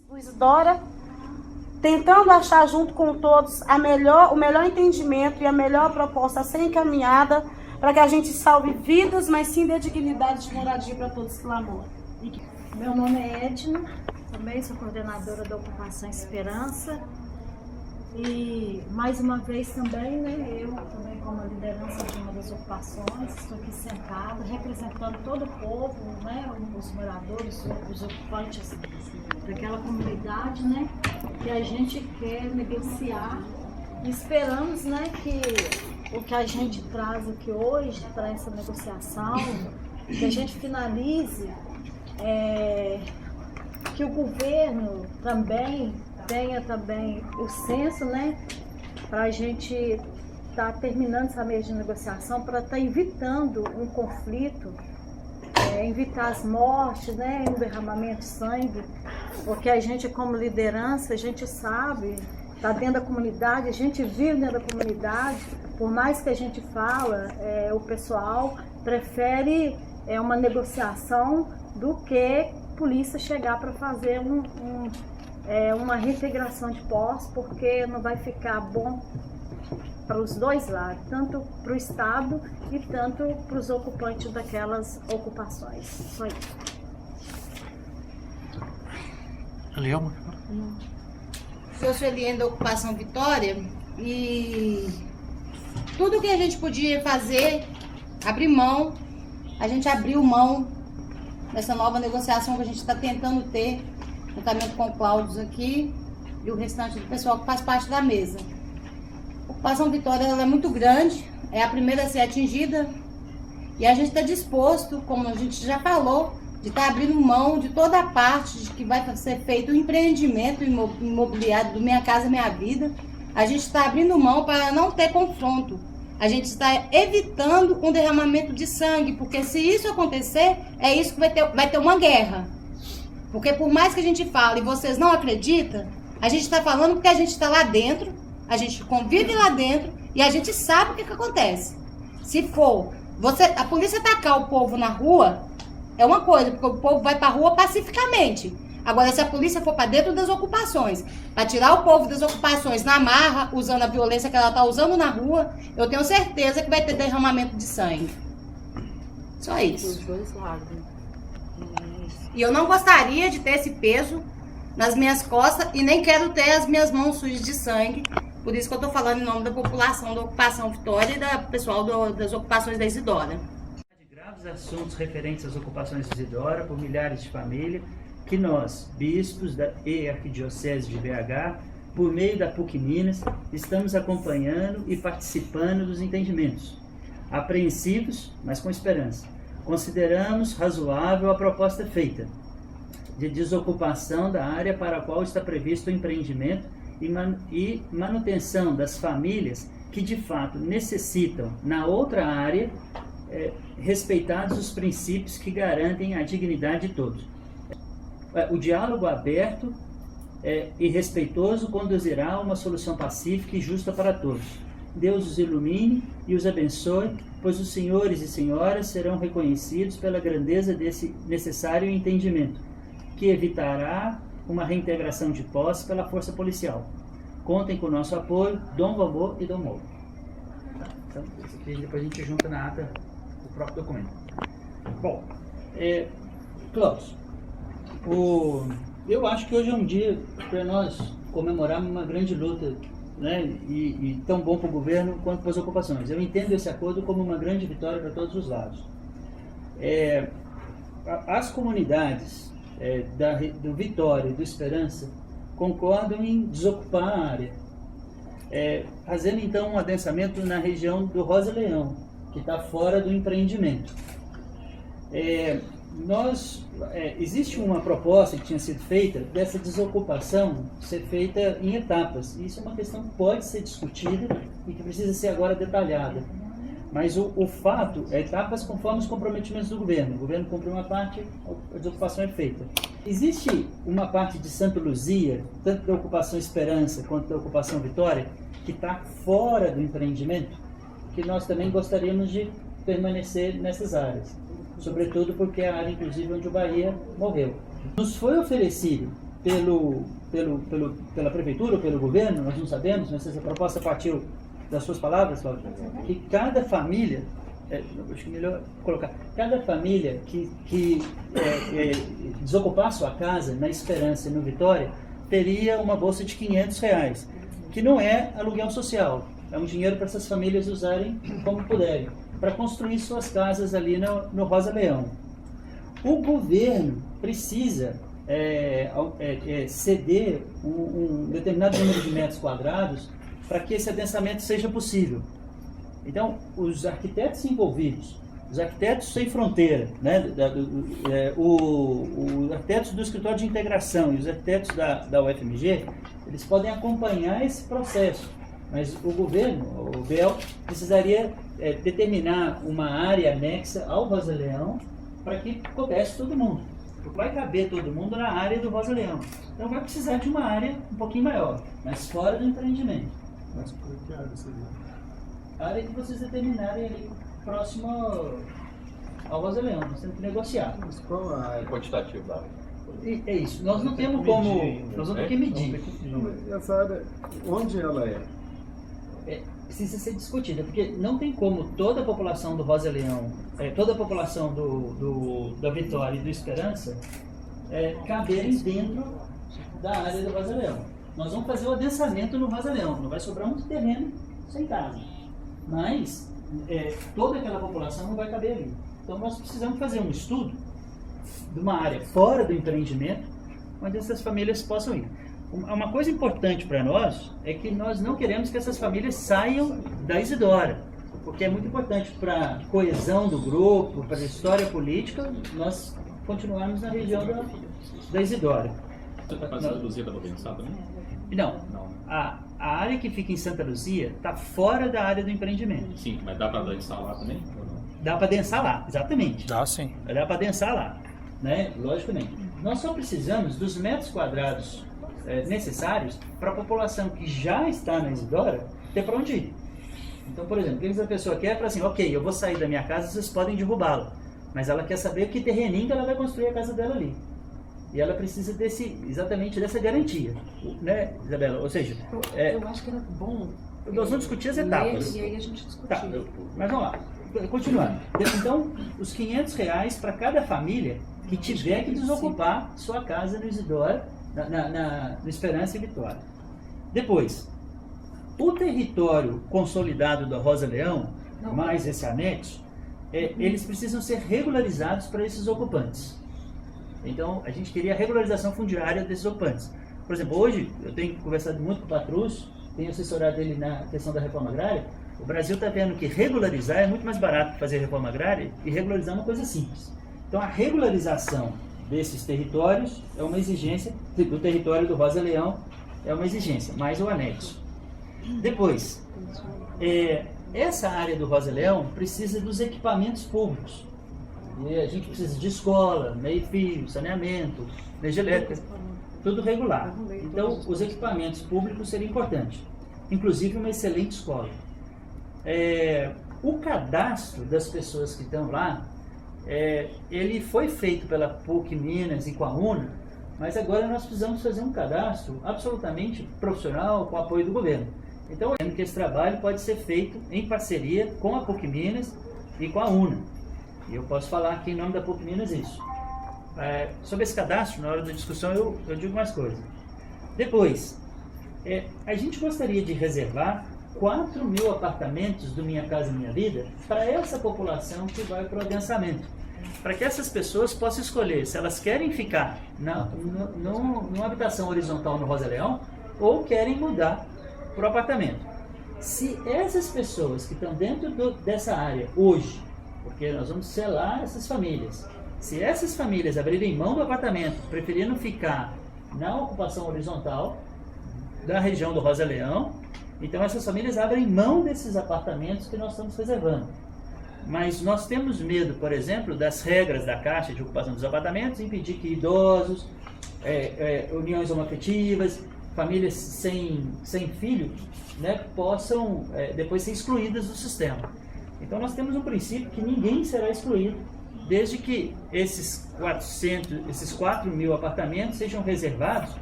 do Isidora, tentando achar junto com todos o melhor entendimento e a melhor proposta a ser encaminhada para que a gente salve vidas, mas sim dê dignidade de moradia para todos que lá moram. Meu nome é Edna, também sou coordenadora da Ocupação Esperança. E mais uma vez também, eu também como liderança de uma das ocupações, estou aqui sentada representando todo o povo, os moradores, os ocupantes daquela comunidade, que a gente quer negociar. E esperamos, que o que a gente traz aqui hoje para essa negociação, que a gente finalize, que o governo também tenha também o senso, para a gente estar terminando essa mesa de negociação, para estar evitando um conflito, evitar as mortes, um derramamento de sangue, porque a gente como liderança, a gente sabe, está dentro da comunidade, a gente vive dentro da comunidade, por mais que a gente fala, o pessoal prefere uma negociação do que polícia chegar para fazer uma reintegração de posse, porque não vai ficar bom para os dois lados, tanto para o Estado e tanto para os ocupantes daquelas ocupações. Só isso. Elielma? Eu sou Eliane da Ocupação Vitória e tudo que a gente podia fazer, abrir mão, a gente abriu mão nessa nova negociação que a gente está tentando ter, juntamente com o Cláudio aqui e o restante do pessoal que faz parte da mesa. A Ocupação Vitória ela é muito grande, é a primeira a ser atingida e a gente está disposto, como a gente já falou, de estar abrindo mão de toda a parte de que vai ser feito o empreendimento imobiliário do Minha Casa Minha Vida. A gente está abrindo mão para não ter confronto. A gente está evitando um derramamento de sangue, porque se isso acontecer, é isso que vai ter uma guerra. Porque por mais que a gente fale e vocês não acreditam, a gente está falando porque a gente está lá dentro, a gente convive lá dentro e a gente sabe o que acontece. Se for a polícia atacar o povo na rua, é uma coisa, porque o povo vai para a rua pacificamente. Agora, se a polícia for para dentro das ocupações, para tirar o povo das ocupações na marra, usando a violência que ela está usando na rua, eu tenho certeza que vai ter derramamento de sangue. Só isso. Dos dois lados. E eu não gostaria de ter esse peso nas minhas costas e nem quero ter as minhas mãos sujas de sangue. Por isso que eu estou falando em nome da população da Ocupação Vitória e da pessoal das ocupações da Isidora. Graves assuntos referentes às ocupações de Isidora por milhares de famílias que nós, bispos da Arquidiocese de BH, por meio da PUC Minas, estamos acompanhando e participando dos entendimentos. Apreensivos, mas com esperança. Consideramos razoável a proposta feita de desocupação da área para a qual está previsto o empreendimento e manutenção das famílias que de fato necessitam, na outra área, respeitados os princípios que garantem a dignidade de todos. O diálogo aberto e respeitoso conduzirá a uma solução pacífica e justa para todos. Deus os ilumine e os abençoe, pois os senhores e senhoras serão reconhecidos pela grandeza desse necessário entendimento, que evitará uma reintegração de posse pela força policial. Contem com o nosso apoio, Dom Vovô e Dom Mouro. Então, isso aqui depois a gente junta na ata do próprio documento. Bom, Cláudio, eu acho que hoje é um dia para nós comemorarmos uma grande luta, e tão bom para o governo quanto para as ocupações. Eu entendo esse acordo como uma grande vitória para todos os lados. As comunidades do Vitória e do Esperança concordam em desocupar a área, fazendo então um adensamento na região do Rosa Leão, que está fora do empreendimento. Existe uma proposta que tinha sido feita dessa desocupação ser feita em etapas. Isso é uma questão que pode ser discutida e que precisa ser agora detalhada. Mas o fato é etapas conforme os comprometimentos do governo. O governo cumpre uma parte, a desocupação é feita. Existe uma parte de Santa Luzia, tanto da Ocupação Esperança quanto da Ocupação Vitória, que está fora do empreendimento, que nós também gostaríamos de permanecer nessas áreas. Sobretudo porque é a área, inclusive, onde o Bahia morreu. Nos foi oferecido pela prefeitura ou pelo governo, nós não sabemos, mas essa proposta partiu das suas palavras, Cláudio, que cada família, acho que é melhor colocar, cada família que desocupar sua casa na Esperança e no Vitória, teria uma bolsa de R$500, que não é aluguel social, é um dinheiro para essas famílias usarem como puderem, para construir suas casas ali no Rosa Leão. O governo precisa ceder um determinado número de metros quadrados para que esse adensamento seja possível. Então, os arquitetos envolvidos, os arquitetos sem fronteira, né, os arquitetos do escritório de integração e os arquitetos da UFMG, eles podem acompanhar esse processo, mas o governo, o BEL, precisaria determinar uma área anexa ao Rosa Leão para que coubesse todo mundo. Porque vai caber todo mundo na área do Rosa Leão. Então vai precisar de uma área um pouquinho maior, mas fora do empreendimento. Mas por que área seria? A área que vocês determinarem ali próximo ao Rosa Leão. Nós temos que negociar. Mas qual a área? Quantitativo da área. E é isso. Nós não temos como... Nós vamos ter que medir. E essa área, onde ela é? Precisa ser discutida, porque não tem como toda a população do Rosa Leão, toda a população da Vitória e do Esperança caberem dentro da área do Rosa Leão. Nós vamos fazer o adensamento no Rosa Leão, não vai sobrar muito terreno sem casa, mas toda aquela população não vai caber ali. Então nós precisamos fazer um estudo de uma área fora do empreendimento, onde essas famílias possam ir. Uma coisa importante para nós é que nós não queremos que essas famílias saiam da Isidora, porque é muito importante para a coesão do grupo, para a história política, nós continuarmos na região da Isidora. Você está com a Santa Luzia, estava pensando, né? Não, a área que fica em Santa Luzia está fora da área do empreendimento. Sim, mas dá para densar lá também? Ou não? Dá para densar lá, exatamente. Dá sim. Dá para densar lá, né? Logicamente. Nós só precisamos dos metros quadrados necessários para a população que já está na Isidora ter para onde ir. Então, por exemplo, o que a pessoa quer é para assim, ok, eu vou sair da minha casa, vocês podem derrubá-la, mas ela quer saber que terreninho que ela vai construir a casa dela ali. E ela precisa exatamente dessa garantia, né, Isabela? Ou seja, eu acho que era bom. Nós vamos discutir as etapas. E aí a gente discutir. Tá, mas vamos lá, continuando. Então, os R$500 para cada família que tiver que desocupar sua casa no Isidora, no Esperança e Vitória. Depois, o território consolidado da Rosa Leão, mais esse anexo, eles precisam ser regularizados para esses ocupantes. Então, a gente queria a regularização fundiária desses ocupantes. Por exemplo, hoje, eu tenho conversado muito com o Patrus, tenho assessorado ele na questão da reforma agrária. O Brasil está vendo que regularizar é muito mais barato que fazer reforma agrária, e regularizar é uma coisa simples. Então, a regularização desses territórios é uma exigência, do território do Rosa Leão é uma exigência, mais o anexo. Depois, essa área do Rosa Leão precisa dos equipamentos públicos. E a gente precisa de escola, meio-fio, saneamento, energia elétrica, tudo regular. Então, os equipamentos públicos seriam importantes, inclusive uma excelente escola. O cadastro das pessoas que estão lá, ele foi feito pela PUC Minas e com a UNA, mas agora nós precisamos fazer um cadastro absolutamente profissional com o apoio do governo. Então, eu entendo que esse trabalho pode ser feito em parceria com a PUC Minas e com a UNA. E eu posso falar aqui em nome da PUC Minas isso. Sobre esse cadastro, na hora da discussão, eu digo mais coisas. Depois, a gente gostaria de reservar 4.000 apartamentos do Minha Casa Minha Vida para essa população que vai para o adensamento. Para que essas pessoas possam escolher se elas querem ficar numa habitação horizontal no Rosa Leão ou querem mudar para o apartamento. Se essas pessoas que estão dentro dessa área hoje, porque nós vamos selar essas famílias, se essas famílias abrirem mão do apartamento, preferindo ficar na ocupação horizontal da região do Rosa Leão, então essas famílias abrem mão desses apartamentos que nós estamos reservando. Mas nós temos medo, por exemplo, das regras da Caixa de Ocupação dos Apartamentos, impedir que idosos, uniões homoafetivas, famílias sem filho, né, possam depois ser excluídas do sistema. Então nós temos um princípio que ninguém será excluído desde que esses 4.000 apartamentos sejam reservados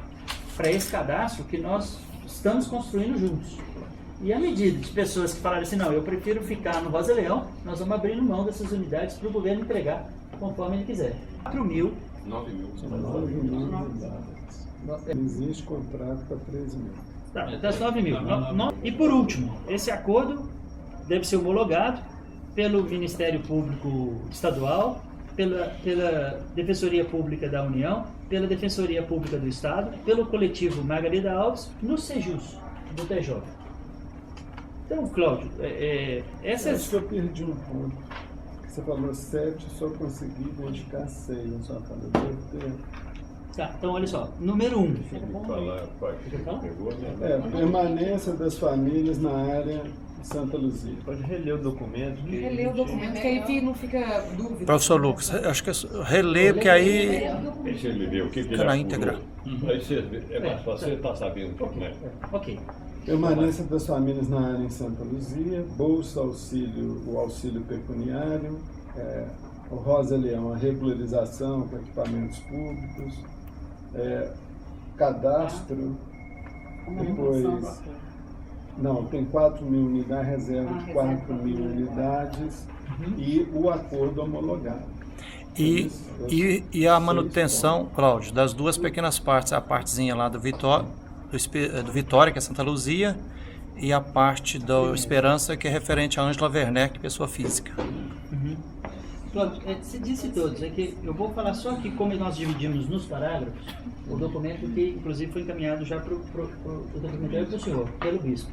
para esse cadastro que nós estamos construindo juntos. E à medida de pessoas que falarem assim, não, eu prefiro ficar no Rosa Leão, nós vamos abrindo mão dessas unidades para o governo entregar conforme ele quiser. 4.000. 9.000. Existe contrato para 13 mil. Tá, das 9.000. E por último, esse acordo deve ser homologado pelo Ministério Público Estadual, pela Defensoria Pública da União, pela Defensoria Pública do Estado, pelo coletivo Margarida Alves, no Sejus, do TJ. Então, Cláudio, Acho que eu perdi um ponto. Você falou 7, só consegui identificar 6 na sua fala. Deve ter. Tá, então olha só, número 1. Permanência das famílias na área de Santa Luzia. Pode reler o documento. Reler o documento, que aí não fica dúvida. Professor Lucas, acho que é reler, porque aí Deixa ele ver o que ele fica na apurou. íntegra. Aí é mais fácil, você está sabendo como é. Ok. Permanência das famílias na área em Santa Luzia, bolsa auxílio, o auxílio pecuniário, o Rosa Leão, a regularização com equipamentos públicos, cadastro, depois... Não, tem 4.000 unidades, reserva de 4.000 unidades e o acordo homologado. E a manutenção, Cláudio, das duas pequenas partes, a partezinha lá do Vitória, que é Santa Luzia, e a parte do Esperança, que é referente a Ângela Werneck, pessoa física. Cláudio, se disse todos, é que eu vou falar só aqui como nós dividimos nos parágrafos o documento que, inclusive, foi encaminhado já para o documentário para o senhor, pelo bispo.